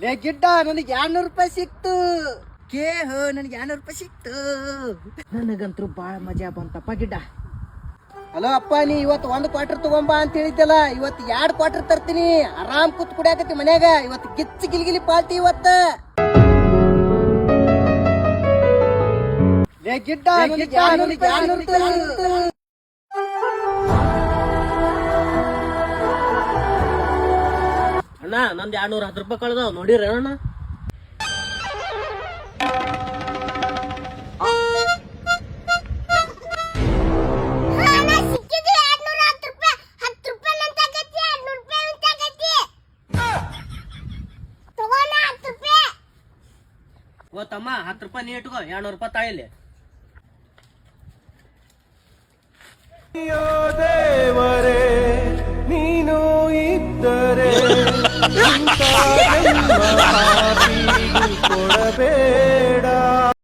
ಲೇ ಗಿಡ್ಡ ನನಗೆ 200 ರೂಪಾಯಿ ಸಿಕ್ತು. ನನಗೆ 200 ರೂಪಾಯಿ ಸಿಕ್ತು. ನನಗಂತೂ ಬಾಳ ಮಜಾ ಬಂತಪ್ಪ ಗಿಡ್ಡ. ಹಲೋ ಅಪ್ಪ, ನೀ ಇವತ್ತು 1 ಕ್ವಾರ್ಟರ್ ತಗೊಂಬಾ ಅಂತ ಹೇಳಿದ್ದಲ್ಲ, ಇವತ್ತು 2 ಕ್ವಾರ್ಟರ್ ತರ್ತೀನಿ. ಆರಾಮ್ ಕೂತ್ ಕುಡಿಯಾಕತ್ತಿ ಮನ್ಯಾಗ. ಇವತ್ತು ಗಿಚ್ಚಿ ಗಿಲ್ಗಿಲಿ ಪಾಲ್ಟಿ ಇವತ್ತ. ಲೇ ಗಿಡ್ಡ ನನಗೆ 200 ರೂಪಾಯಿ. ಅಣ್ಣ ನಂದು 210 ರೂಪಾಯಿ ಕಳ್ದಾವ್ ನೋಡಿರ ಅಣ್ಣ. ಓ ತಮ್ಮ 10 ರೂಪಾಯಿ ನೀ ಇಟ್ಕೋ, 200 ರೂಪಾಯಿ ತಾಯಿಲೆ. ದೇವರೇ ನೀನು ಇದ್ದರೆ ಕೊಡಬೇ